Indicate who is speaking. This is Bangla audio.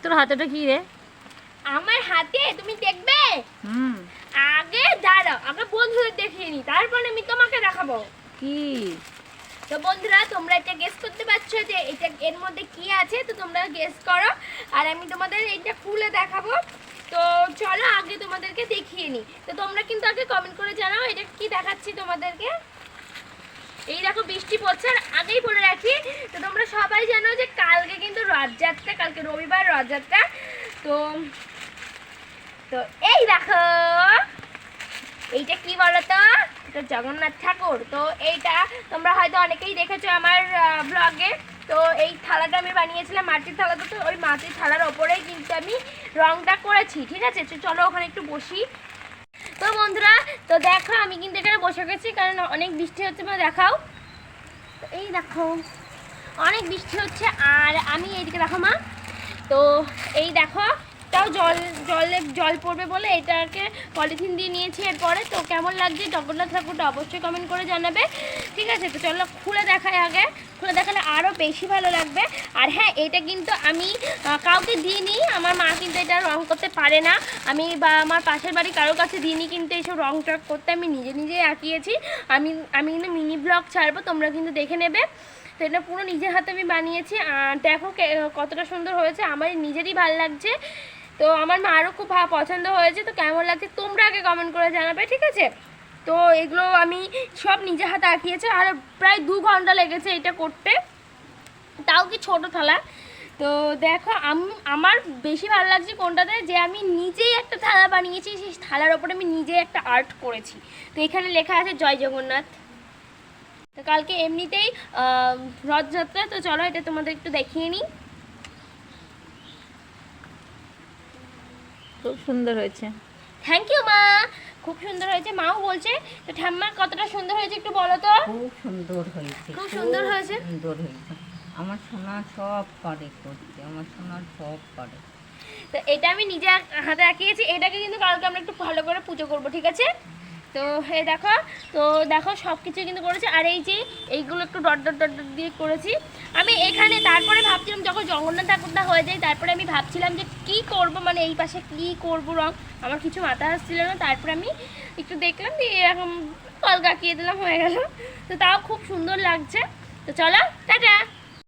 Speaker 1: তোর হাতেটা কি রে?
Speaker 2: আমার হাতে তুমি দেখবে? আগে দাঁড়াও, আগে বন্ধুদের দেখিয়ে নি, তারপরে আমি তোমাকে দেখাবো।
Speaker 1: কি?
Speaker 2: তো বন্ধুরা, তোমরা এটা গেস করতে পারছো যে এটা এর মধ্যে কি আছে? তো তোমরা গেস করো, আর আমি তোমাদের এটা খুলে দেখাবো। তো চলো আগে তোমাদেরকে দেখিয়ে নি। তো তোমরা কিন্তু আগে কমেন্ট করে জানাও এটা কি দেখাচ্ছি তোমাদেরকে। এই দেখো বৃষ্টি পড়ছে, আর আগেই বলে রাখি, তো তোমরা সবাই জানো যে কালকে কিন্তু রথযাত্রা, কালকে রবিবার রথযাত্রা। তো তো এই দেখো, এইটা কি বলো তো? এটা জগন্নাথ ঠাকুর। তো এইটা তোমরা হয়তো অনেকেই দেখেছো আমার ব্লগে। তো এই থালাটা আমি বানিয়েছিলাম মাটির থালাটা, তো ওই মাটির থালার ওপরেই কিন্তু আমি রংটা করেছি, ঠিক আছে? তো চলো ওখানে একটু বসি। তো বন্ধুরা, তো দেখো আমি কিন্তু এখানে বসে গেছি, কারণ অনেক বৃষ্টি হচ্ছে। মানে দেখাও, তো এই দেখো অনেক বৃষ্টি হচ্ছে, আর আমি এইদিকে দেখো মা, তো এই দেখো তাও জল পড়বে বলে এটাকে পলিথিন দিয়ে নিয়েছি। এরপরে তো কেমন লাগছে জগন্নাথ ঠাকুরটা অবশ্যই কমেন্ট করে জানাবে, ঠিক আছে? তো চলো খুলে দেখাই, আগে খুলে দেখালে আরও বেশি ভালো লাগবে। আর হ্যাঁ, এটা কিন্তু আমি কাউকে দিইনি, আমার মা কিন্তু এটা রং করতে পারে না, আমি বা আমার পাশের বাড়ি কারোর কাছে দিইনি, কিন্তু এইসব রং টক করতে আমি নিজে নিজেই আঁকিয়েছি। আমি কিন্তু মিনি ব্লগ ছাড়বো, তোমরা কিন্তু দেখে নেবে। তো এটা পুরো নিজের হাতে আমি বানিয়েছি, আর দেখো কতটা সুন্দর হয়েছে, আমার নিজেরই ভালো লাগছে। তো আমার মারও খুব পছন্দ হয়েছে। তো কেমন লাগছে তোমরা আগে কমেন্ট করে জানাবে, ঠিক আছে? তো এগুলো আমি সব নিজের হাতে আঁকিয়েছি, আর প্রায় 2 ঘন্টা লেগেছে এটা করতে, তাও কি ছোটো থালা। তো দেখো আমার বেশি ভালো লাগছে কোনটাতে, যে আমি নিজেই একটা থালা বানিয়েছি, সেই থালার ওপরে আমি নিজেই একটা আর্ট করেছি। তো এখানে লেখা আছে জয় জগন্নাথ। তো কালকে এমনিতেই রথযাত্রা, তো চলো এটা তোমাদের একটু দেখিয়ে নিই।
Speaker 1: খুব সুন্দর হয়েছে।
Speaker 2: থ্যাংক ইউ মা, খুব সুন্দর হয়েছে। মাও বলছে। তো ঠাম্মা কতটা সুন্দর হয়েছে একটু বলো তো?
Speaker 3: খুব সুন্দর হয়েছে,
Speaker 2: খুব সুন্দর হয়েছে।
Speaker 3: সুন্দর হয়েছে। আমার সোনা সব পারে করতে, আমার সোনা সব পারে।
Speaker 2: তো এটা আমি নিজে হাতে আঁকিয়েছি, এটাকে কিন্তু কালকে আমরা একটু ভালো করে পুজো করব, ঠিক আছে? তো এই দেখো, তো দেখো সব কিছু কিন্তু করেছি, আর এই যে এইগুলো একটু ডট ডট ডট ডট দিয়ে করেছি আমি এখানে। তারপরে ভাবছিলাম যখন জগন্নাথ ঠাকুরটা হয়ে যায়, তারপরে আমি ভাবছিলাম যে কি করব, মানে এই পাশে কি করব রং, আমার কিছু মাথা আসছিল না। তারপরে আমি একটু দেখলাম যে এরকম কল কাকিয়ে দিলাম, হয়ে গেল। তো তাও খুব সুন্দর লাগছে। তো চলো টাটা।